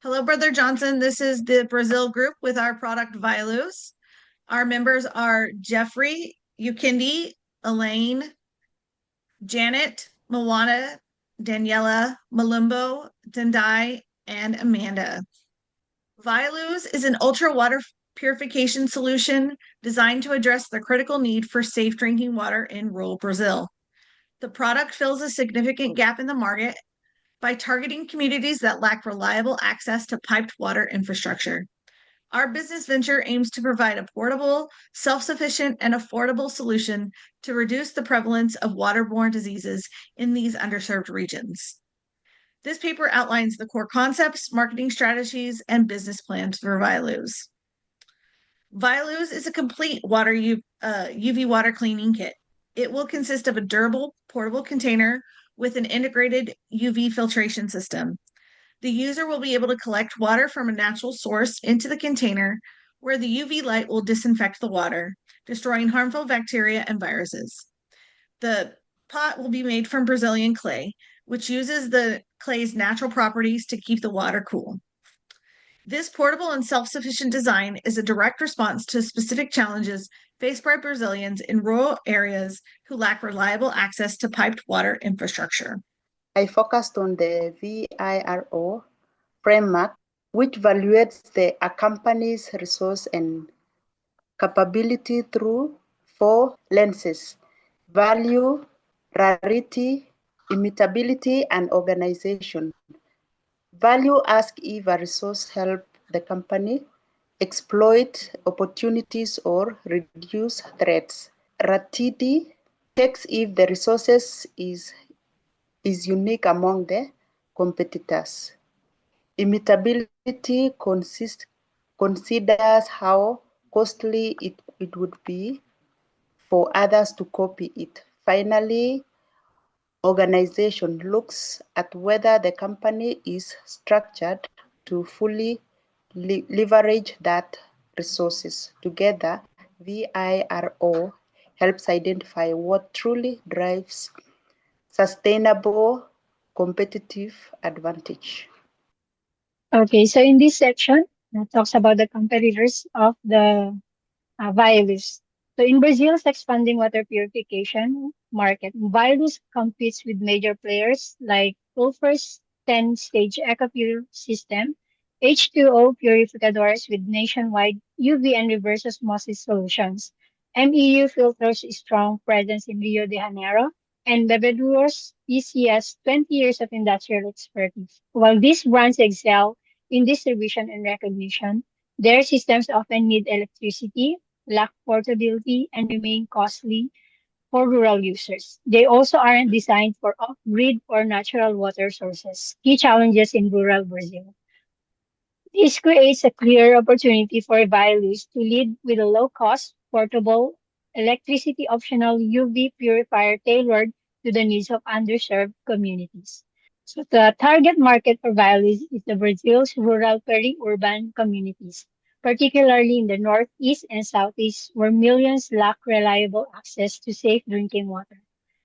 Hello, Brother Johnson. This is the Brazil group with our product VioLuz. Our members are Jeffrey, Ukindi, Elaine, Janet, Moana, Daniela, Malumbo, Dendai, and Amanda. VioLuz is an ultra water purification solution designed to address the critical need for safe drinking water in rural Brazil. The product fills a significant gap in the market by targeting communities that lack reliable access to piped water infrastructure. Our business venture aims to provide a portable, self-sufficient, and affordable solution to reduce the prevalence of waterborne diseases in these underserved regions. This paper outlines the core concepts, marketing strategies, and business plans for VioLuz. VioLuz is a complete UV water cleaning kit. It will consist of a durable, portable container with an integrated UV filtration system. The user will be able to collect water from a natural source into the container where the UV light will disinfect the water, destroying harmful bacteria and viruses. The pot will be made from Brazilian clay, which uses the clay's natural properties to keep the water cool. This portable and self-sufficient design is a direct response to specific challenges faced by Brazilians in rural areas who lack reliable access to piped water infrastructure. I focused on the VIRO framework, which evaluates a company's resource and capability through 4 lenses: value, rarity, immutability, and organization. Value asks if a resource helps the company exploit opportunities or reduce threats. Rarity checks if the resources is unique among the competitors. Immutability considers how costly it would be for others to copy it. Finally, organization looks at whether the company is structured to fully leverage that resources. Together, VIRO helps identify what truly drives sustainable competitive advantage. Okay, so in this section, it talks about the competitors of the VioLuz. So in Brazil's expanding water purification market, VioLuz competes with major players like Sulfur's 10-stage EcoPure system, H2O purificadores with nationwide UV and reverse osmosis solutions, MEU filters strong presence in Rio de Janeiro, and Bebedour's ECS 20 years of industrial expertise. While these brands excel in distribution and recognition, their systems often need electricity, lack portability, and remain costly for rural users. They also aren't designed for off-grid or natural water sources, key challenges in rural Brazil. This creates a clear opportunity for VioLuz to lead with a low-cost, portable, electricity-optional UV purifier tailored to the needs of underserved communities. So the target market for VioLuz is the Brazil's rural peri-urban communities, particularly in the northeast and southeast, where millions lack reliable access to safe drinking water.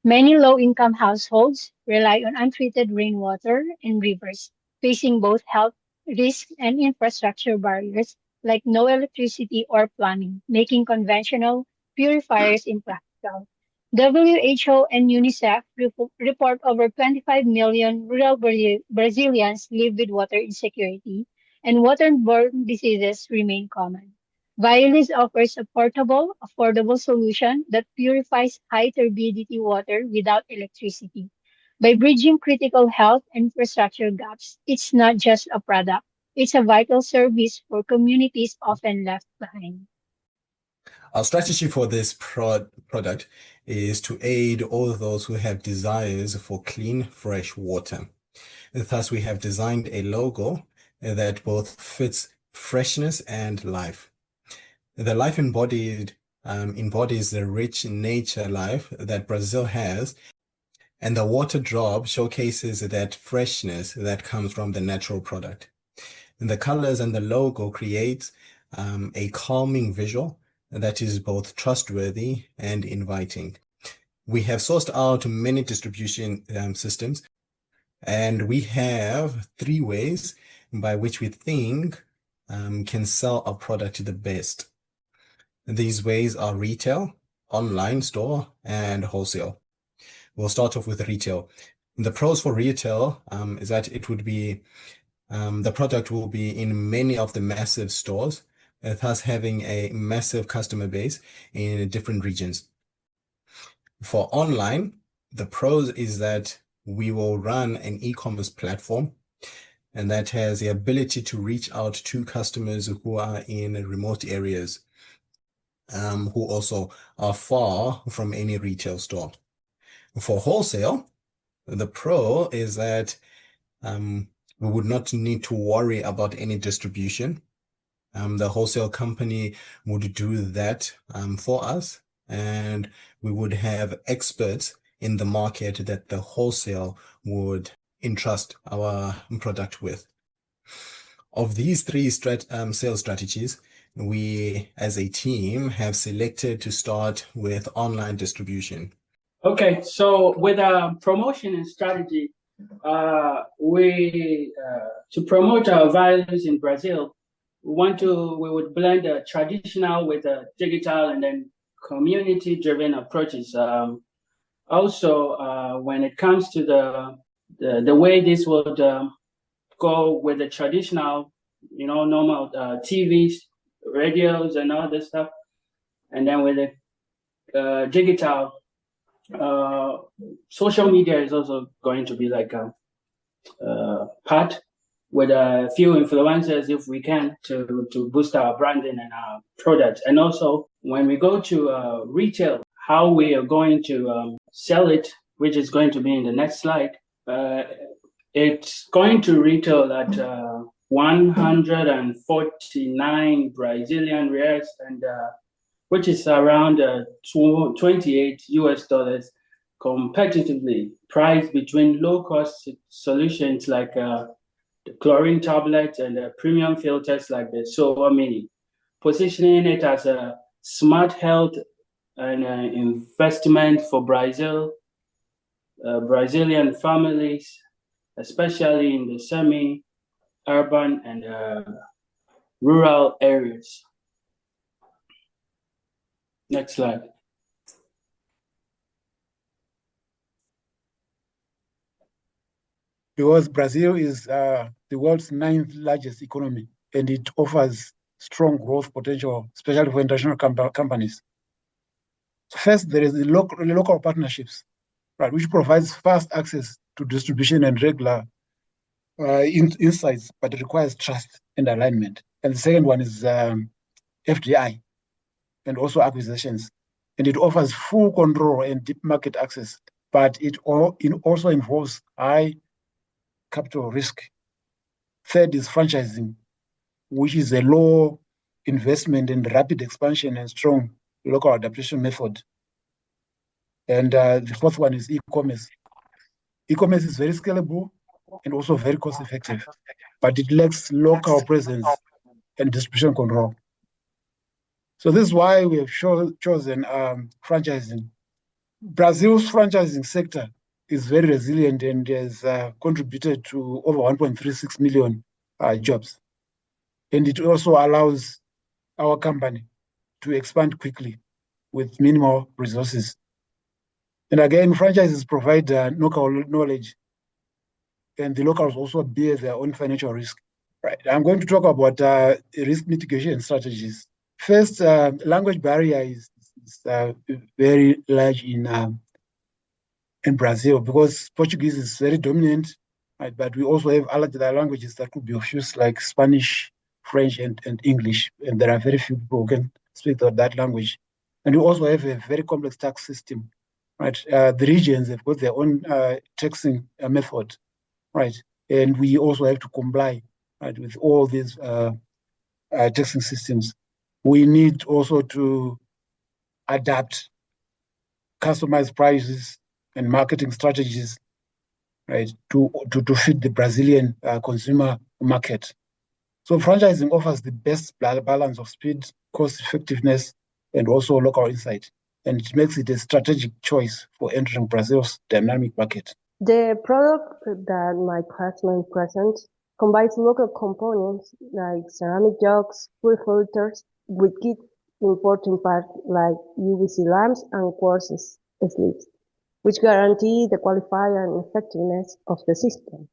Many low-income households rely on untreated rainwater and rivers, facing both health risks and infrastructure barriers like no electricity or plumbing, making conventional purifiers impractical. WHO and UNICEF report over 25 million rural Brazilians live with water insecurity, and waterborne diseases remain common. VioLuz offers a portable, affordable solution that purifies high turbidity water without electricity. By bridging critical health and infrastructure gaps, it's not just a product, it's a vital service for communities often left behind. Our strategy for this product is to aid all those who have desires for clean, fresh water. Thus, we have designed a logo that both fits freshness and life. The life embodies the rich nature life that Brazil has, and the water drop showcases that freshness that comes from the natural product. And the colors and the logo creates a calming visual that is both trustworthy and inviting. We have sourced out many distribution systems, and we have 3 ways by which we think can sell our product the best. These ways are retail, online store, and wholesale. We'll start off with retail. The pros for retail is that it would be the product will be in many of the massive stores, thus having a massive customer base in different regions. For online, the pros is that we will run an e-commerce platform, and that has the ability to reach out to customers who are in remote areas, who also are far from any retail store. For wholesale, the pro is that we would not need to worry about any distribution. The wholesale company would do that for us, and we would have experts in the market that the wholesale would entrust our product with. Of these three sales strategies, we as a team have selected to start with online distribution. Okay, so with a promotion and strategy, we to promote our VioLuz in Brazil, we would blend a traditional with a digital and then community-driven approaches. Also, when it comes to the way this would go with the traditional, normal TVs, radios, and all this stuff, and then with the digital. Social media is also going to be like a part with a few influencers if we can to boost our branding and our products. And also when we go to retail, how we are going to sell it, which is going to be in the next slide, it's going to retail at 149 Brazilian reais, and which is around $28 competitively priced between low-cost solutions like the chlorine tablets and the premium filters like the Silver Mini, positioning it as a smart health and investment for Brazilian families, especially in the semi-urban and rural areas. Next slide. Because Brazil is the world's 9th largest economy, and it offers strong growth potential, especially for international companies. So first, there is the local partnerships, right, which provides fast access to distribution and regular insights, but it requires trust and alignment. And the second one is FDI, and also acquisitions. And it offers full control and deep market access, but it also involves high capital risk. Third is franchising, which is a low investment and rapid expansion and strong local adaptation method. And the fourth one is e-commerce. E-commerce is very scalable and also very cost effective, but it lacks local presence and distribution control. So this is why we have chosen franchising. Brazil's franchising sector is very resilient and has contributed to over 1.36 million jobs. And it also allows our company to expand quickly with minimal resources. And again, franchises provide local knowledge, and the locals also bear their own financial risk. Right. I'm going to talk about risk mitigation strategies. First, language barrier is very large in Brazil because Portuguese is very dominant, right? But we also have other languages that could be of use like Spanish, French, and English. And there are very few people who can speak that language. And we also have a very complex tax system, right? The regions have got their own taxing method, right? And we also have to comply, right, with all these taxing systems. We need also to adapt customized prices and marketing strategies, right, to fit the Brazilian consumer market. So franchising offers the best balance of speed, cost effectiveness, and also local insight. And it makes it a strategic choice for entering Brazil's dynamic market. The product that my classmate presents combines local components like ceramic jugs, fuel filters, with key important parts like UVC lamps and quartz sleeves, which guarantee the quality and effectiveness of the system.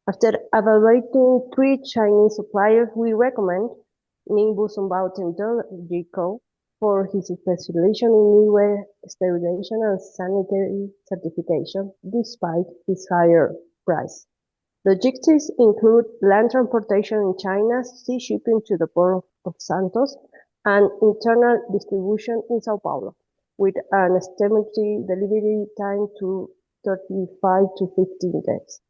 After evaluating 3 Chinese suppliers, we recommend Nimbus Unbound Co. for his specialization in eyewear sterilization and sanitary certification, despite his higher price. Logistics include land transportation in China, sea shipping to the port of Santos, and internal distribution in Sao Paulo, with an estimated delivery time to 35 to 15 days.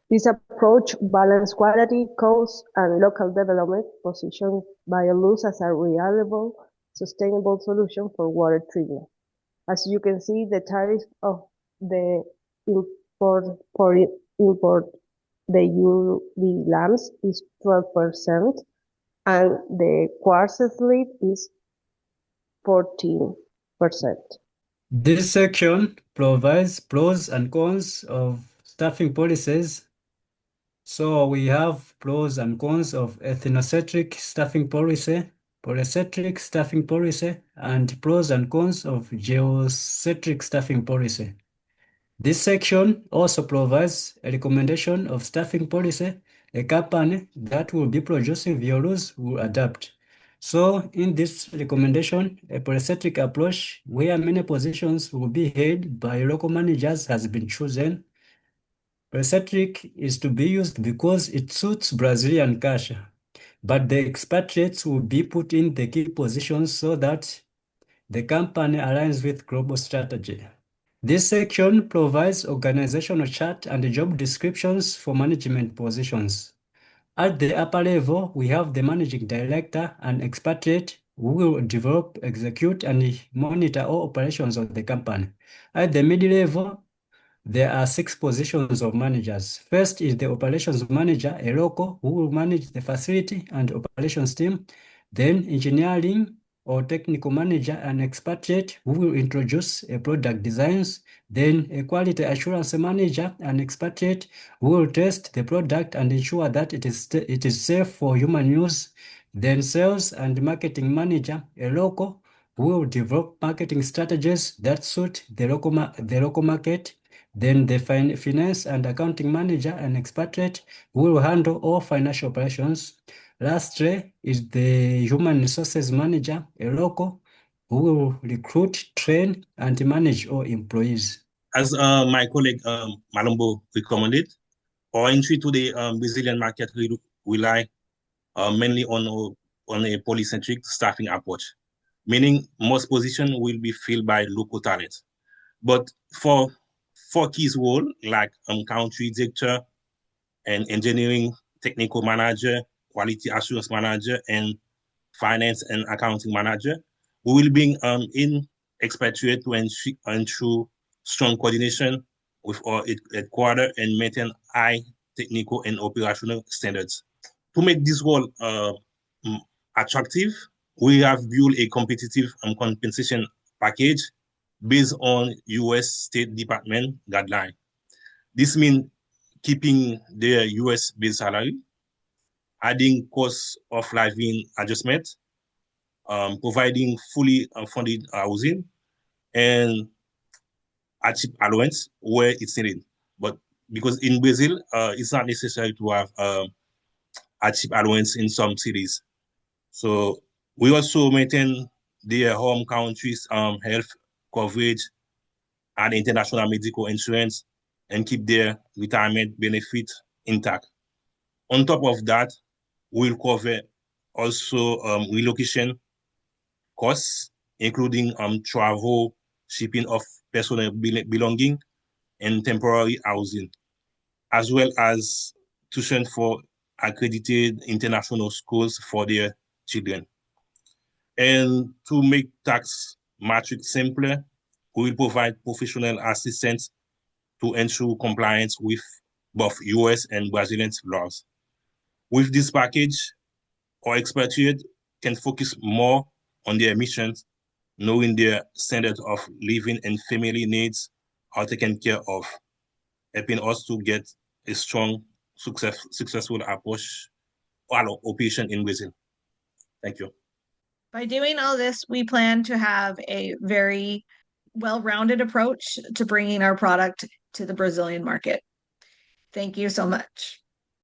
This approach balances quality, cost, and local development, positions VioLuz as a reliable, sustainable solution for water treatment. As you can see, the tariff of the import the UV lamps is 12% and the quartz sleeve is 14%. This section provides pros and cons of staffing policies. So we have pros and cons of ethnocentric staffing policy, polycentric staffing policy, and pros and cons of geocentric staffing policy. This section also provides a recommendation of staffing policy a company that will be producing VioLuz will adopt. So in this recommendation, a polycentric approach where many positions will be held by local managers has been chosen. Polycentric is to be used because it suits Brazilian culture, but the expatriates will be put in the key positions so that the company aligns with global strategy. This section provides organizational chart and job descriptions for management positions. At the upper level, we have the managing director and expatriate who will develop, execute, and monitor all operations of the company. At the mid level, there are 6 positions of managers. First is the operations manager, a local who will manage the facility and operations team. Then engineering or technical manager, an expatriate who will introduce a product designs. Then a quality assurance manager, an expatriate who will test the product and ensure that it is safe for human use. Then sales and marketing manager, a local who will develop marketing strategies that suit the local market. Then the finance and accounting manager, an expatriate who will handle all financial operations. Lastly is the human resources manager, a local who will recruit, train, and manage all employees. As my colleague Malombo recommended, our entry to the Brazilian market rely mainly on a polycentric staffing approach, meaning most positions will be filled by local talent. But for key roles like country director and engineering technical manager, quality assurance manager, and finance and accounting manager, we will bring in expatriate to ensure strong coordination with our headquarters and maintain high technical and operational standards. To make this role attractive, we have built a competitive compensation package based on US State Department guideline. This means keeping their US base salary, adding cost of living adjustment, providing fully funded housing, and a cheap allowance where it's needed. But because in Brazil, it's not necessary to have a cheap allowance in some cities. So we also maintain their home country's health coverage and international medical insurance and keep their retirement benefit intact. On top of that, we'll cover also relocation costs, including travel, shipping of personal belonging, and temporary housing, as well as tuition for accredited international schools for their children. And to make tax matrix simpler, we will provide professional assistance to ensure compliance with both US and Brazilian laws. With this package, our expatriate can focus more on their missions, knowing their standards of living and family needs are taken care of, helping us to get a strong successful approach or operation in Brazil. Thank you. By doing all this, we plan to have a very well-rounded approach to bringing our product to the Brazilian market. Thank you so much.